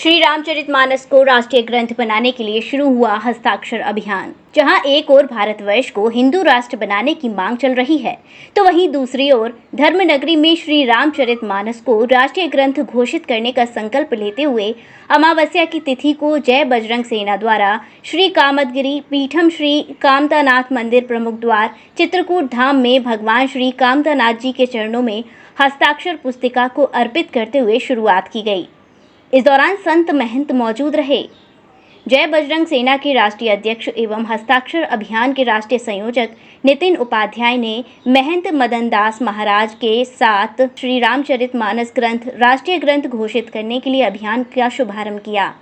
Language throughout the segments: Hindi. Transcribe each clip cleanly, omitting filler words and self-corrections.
श्री रामचरितमानस को राष्ट्रीय ग्रंथ बनाने के लिए शुरू हुआ हस्ताक्षर अभियान। जहां एक ओर भारतवर्ष को हिंदू राष्ट्र बनाने की मांग चल रही है, तो वहीं दूसरी ओर धर्मनगरी में श्री रामचरितमानस को राष्ट्रीय ग्रंथ घोषित करने का संकल्प लेते हुए अमावस्या की तिथि को जय बजरंग सेना द्वारा श्री कामदगिरी पीठम श्री कामतानाथ मंदिर प्रमुख द्वार चित्रकूट धाम में भगवान श्री कामतानाथ जी के चरणों में हस्ताक्षर पुस्तिका को अर्पित करते हुए शुरुआत की गई। इस दौरान संत महंत मौजूद रहे। जय बजरंग सेना के राष्ट्रीय अध्यक्ष एवं हस्ताक्षर अभियान के राष्ट्रीय संयोजक नितिन उपाध्याय ने महंत मदन दास महाराज के साथ श्री रामचरितमानस ग्रंथ राष्ट्रीय ग्रंथ घोषित करने के लिए अभियान का शुभारंभ किया।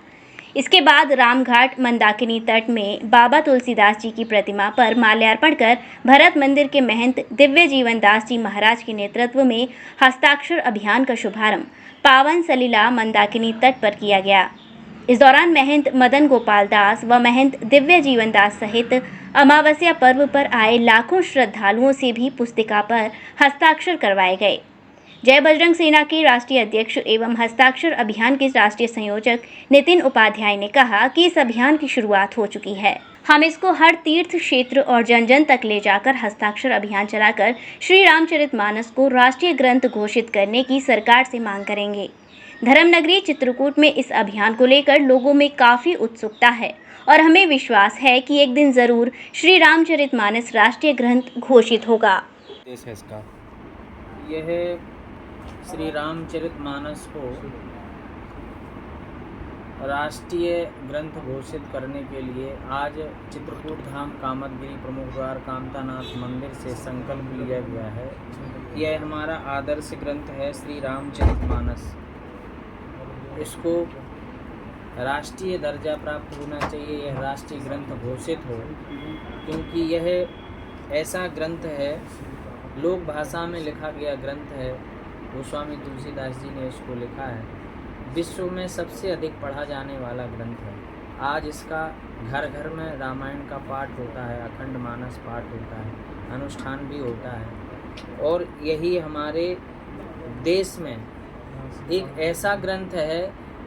इसके बाद रामघाट मंदाकिनी तट में बाबा तुलसीदास जी की प्रतिमा पर माल्यार्पण कर भरत मंदिर के महंत दिव्य जीवन दास जी महाराज के नेतृत्व में हस्ताक्षर अभियान का शुभारंभ पावन सलीला मंदाकिनी तट पर किया गया। इस दौरान महंत मदन गोपाल दास व महंत दिव्य जीवन दास सहित अमावस्या पर्व पर आए लाखों श्रद्धालुओं से भी पुस्तिका पर हस्ताक्षर करवाए गए। जय बजरंग सेना के राष्ट्रीय अध्यक्ष एवं हस्ताक्षर अभियान के राष्ट्रीय संयोजक नितिन उपाध्याय ने कहा कि इस अभियान की शुरुआत हो चुकी है। हम इसको हर तीर्थ क्षेत्र और जन जन तक ले जाकर हस्ताक्षर अभियान चलाकर श्री रामचरितमानस को राष्ट्रीय ग्रंथ घोषित करने की सरकार से मांग करेंगे। धर्मनगरी चित्रकूट में इस अभियान को लेकर लोगों में काफी उत्सुकता है और हमें विश्वास है कि एक दिन जरूर श्री रामचरितमानस राष्ट्रीय ग्रंथ घोषित होगा। देश है इसका यह श्री रामचरितमानस को राष्ट्रीय ग्रंथ घोषित करने के लिए आज चित्रकूट धाम कामदगिरी प्रमुख द्वार कामतानाथ मंदिर से संकल्प लिया गया है। यह हमारा आदर्श ग्रंथ है श्री रामचरितमानस। इसको राष्ट्रीय दर्जा प्राप्त होना चाहिए, यह राष्ट्रीय ग्रंथ घोषित हो, क्योंकि यह ऐसा ग्रंथ है, लोक भाषा में लिखा गया ग्रंथ है। गोस्वामी तुलसीदास जी ने इसको लिखा है। विश्व में सबसे अधिक पढ़ा जाने वाला ग्रंथ है। आज इसका घर घर में रामायण का पाठ होता है, अखंड मानस पाठ होता है, अनुष्ठान भी होता है। और यही हमारे देश में एक ऐसा ग्रंथ है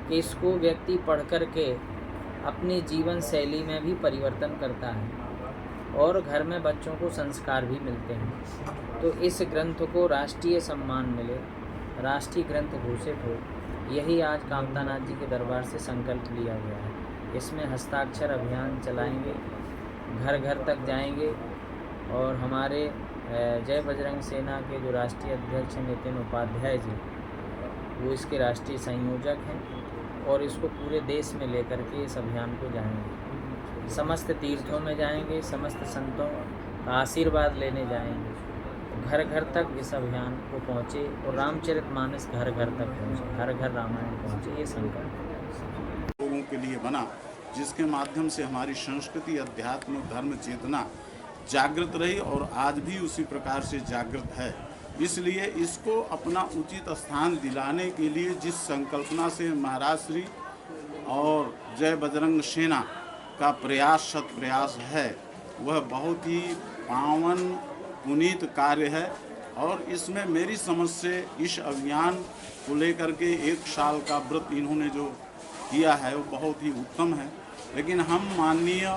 कि इसको व्यक्ति पढ़ कर के अपनी जीवन शैली में भी परिवर्तन करता है और घर में बच्चों को संस्कार भी मिलते हैं। तो इस ग्रंथ को राष्ट्रीय सम्मान मिले, राष्ट्रीय ग्रंथ घोषित हो, यही आज कामतानाथ जी के दरबार से संकल्प लिया गया है। इसमें हस्ताक्षर अभियान चलाएंगे, घर घर तक जाएंगे और हमारे जय बजरंग सेना के जो राष्ट्रीय अध्यक्ष हैं नितिन उपाध्याय जी, वो इसके राष्ट्रीय संयोजक हैं और इसको पूरे देश में लेकर के इस अभियान को जाएंगे। समस्त तीर्थों में जाएंगे, समस्त संतों का आशीर्वाद लेने जाएंगे, घर घर तक इस अभियान को पहुँचे और रामचरितमानस घर घर तक पहुँचे, घर घर रामायण पहुँचे। ये संकल्प लोगों के लिए बना, जिसके माध्यम से हमारी संस्कृति, अध्यात्म, धर्म चेतना जागृत रही और आज भी उसी प्रकार से जागृत है। इसलिए इसको अपना उचित स्थान दिलाने के लिए जिस संकल्पना से महाराज श्री और जय बजरंग सेना का प्रयास, सत प्रयास है, वह बहुत ही पावन पुनीत कार्य है। और इसमें मेरी समझ से इस अभियान को लेकर के 1 साल का व्रत इन्होंने जो किया है वो बहुत ही उत्तम है। लेकिन हम माननीय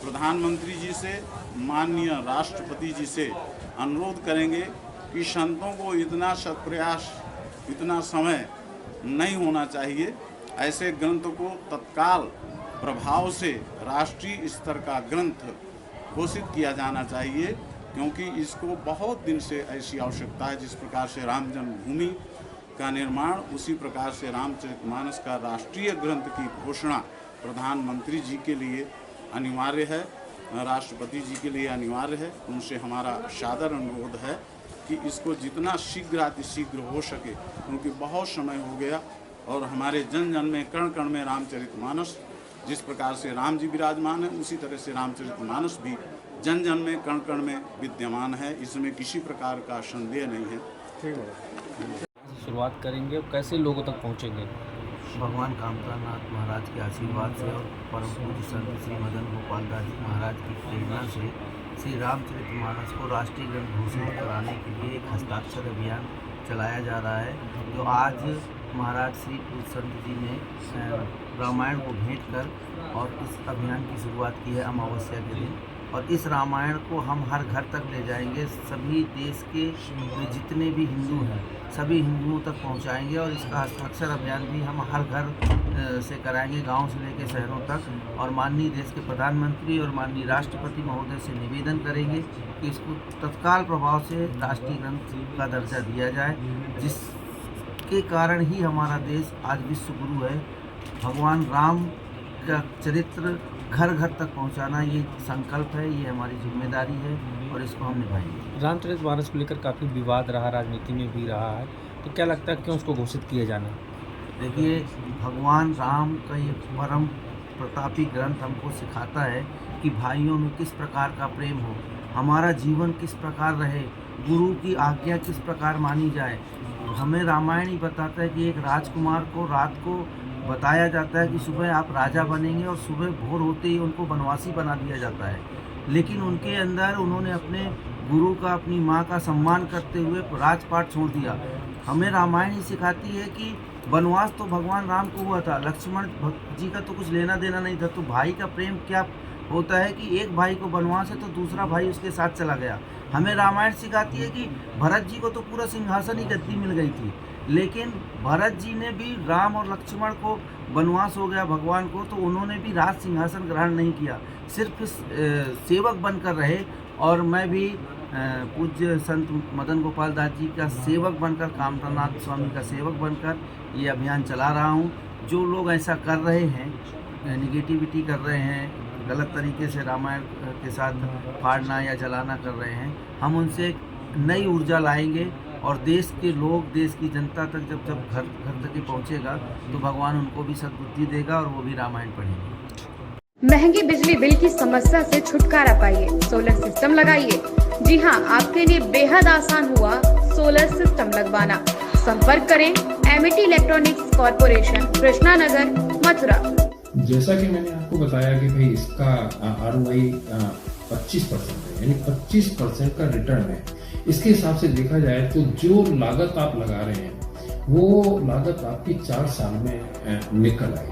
प्रधानमंत्री जी से, माननीय राष्ट्रपति जी से अनुरोध करेंगे कि संतों को इतना सत्प्रयास, इतना समय नहीं होना चाहिए। ऐसे ग्रंथ को तत्काल प्रभाव से राष्ट्रीय स्तर का ग्रंथ घोषित किया जाना चाहिए, क्योंकि इसको बहुत दिन से ऐसी आवश्यकता है। जिस प्रकार से राम जन्मभूमि का निर्माण, उसी प्रकार से रामचरितमानस का राष्ट्रीय ग्रंथ की घोषणा प्रधानमंत्री जी के लिए अनिवार्य है, राष्ट्रपति जी के लिए अनिवार्य है। उनसे हमारा सादर अनुरोध है कि इसको जितना शीघ्र अतिशीघ्र हो सके, क्योंकि बहुत समय हो गया और हमारे जन जन में, कण कण में रामचरितमानस, जिस प्रकार से राम जी विराजमान है, उसी तरह से रामचरितमानस भी जन जन में, कण कण में विद्यमान है। इसमें किसी प्रकार का संदेह नहीं है। शुरुआत करेंगे और कैसे लोगों तक पहुंचेंगे? भगवान कामतानाथ महाराज के आशीर्वाद से और परम पूज्य संत श्री मदन गोपाल दास जी महाराज की प्रेरणा से श्री रामचरितमानस को राष्ट्रीय ग्रंथ घोषित कराने के लिए एक हस्ताक्षर अभियान चलाया जा रहा है, जो आज महाराज श्री पूज्य संत जी ने रामायण को भेंट कर और इस अभियान की शुरुआत की है अमावस्या के दिन। और इस रामायण को हम हर घर तक ले जाएंगे, सभी देश के जितने भी हिंदू हैं सभी हिंदुओं तक पहुंचाएंगे। और इसका हस्ताक्षर अभियान भी हम हर घर से कराएंगे, गांव से लेकर शहरों तक। और माननीय देश के प्रधानमंत्री और माननीय राष्ट्रपति महोदय से निवेदन करेंगे कि इसको तत्काल प्रभाव से राष्ट्रीय ग्रंथ का दर्जा दिया जाए, जिसके कारण ही हमारा देश आज विश्व गुरु है। भगवान राम का चरित्र घर घर तक पहुंचाना ये संकल्प है, ये हमारी जिम्मेदारी है और इसको हम निभाएंगे। रामचरितमानस को लेकर काफ़ी विवाद रहा, राजनीति में भी रहा है, तो क्या लगता है क्यों उसको घोषित किया जाना? देखिए, भगवान राम का ये परम प्रतापी ग्रंथ हमको सिखाता है कि भाइयों में किस प्रकार का प्रेम हो, हमारा जीवन किस प्रकार रहे, गुरु की आज्ञा किस प्रकार मानी जाए। हमें रामायण ही बताता है कि एक राजकुमार को रात को बताया जाता है कि सुबह आप राजा बनेंगे और सुबह भोर होते ही उनको वनवासी बना दिया जाता है। लेकिन उनके अंदर उन्होंने अपने गुरु का, अपनी माँ का सम्मान करते हुए राजपाट छोड़ दिया। हमें रामायण ही सिखाती है कि वनवास तो भगवान राम को हुआ था, लक्ष्मण जी का तो कुछ लेना देना नहीं था। तो भाई का प्रेम क्या होता है कि एक भाई को वनवास है तो दूसरा भाई उसके साथ चला गया। हमें रामायण सिखाती है कि भरत जी को तो पूरा सिंहासन ही गद्दी मिल गई थी, लेकिन भरत जी ने भी, राम और लक्ष्मण को वनवास हो गया भगवान को, तो उन्होंने भी राज सिंहासन ग्रहण नहीं किया, सिर्फ सेवक बनकर रहे। और मैं भी पूज्य संत मदन गोपाल दास जी का सेवक बनकर, कामतानाथ स्वामी का सेवक बनकर ये अभियान चला रहा हूँ। जो लोग ऐसा कर रहे हैं, निगेटिविटी कर रहे हैं, गलत तरीके से रामायण के साथ फाड़ना या जलाना कर रहे हैं, हम उनसे एक नई ऊर्जा लाएंगे। और देश के लोग, देश की जनता तक जब घर तक ही पहुँचेगा तो भगवान उनको भी सद्बुद्धि देगा और वो भी रामायण पढ़ेंगे। महंगी बिजली बिल की समस्या से छुटकारा पाइए, सोलर सिस्टम लगाइए। जी हां, आपके लिए बेहद आसान हुआ सोलर सिस्टम लगवाना। संपर्क करें Amity electronics corporation, Krishna Nagar, Mathura. जैसा कि मैंने आपको बताया कि भाई इसका ROI 25% है, यानी 25% का रिटर्न है। इसके हिसाब से देखा जाए तो जो लागत आप लगा रहे हैं वो लागत आपकी 4 साल में निकल आएगी।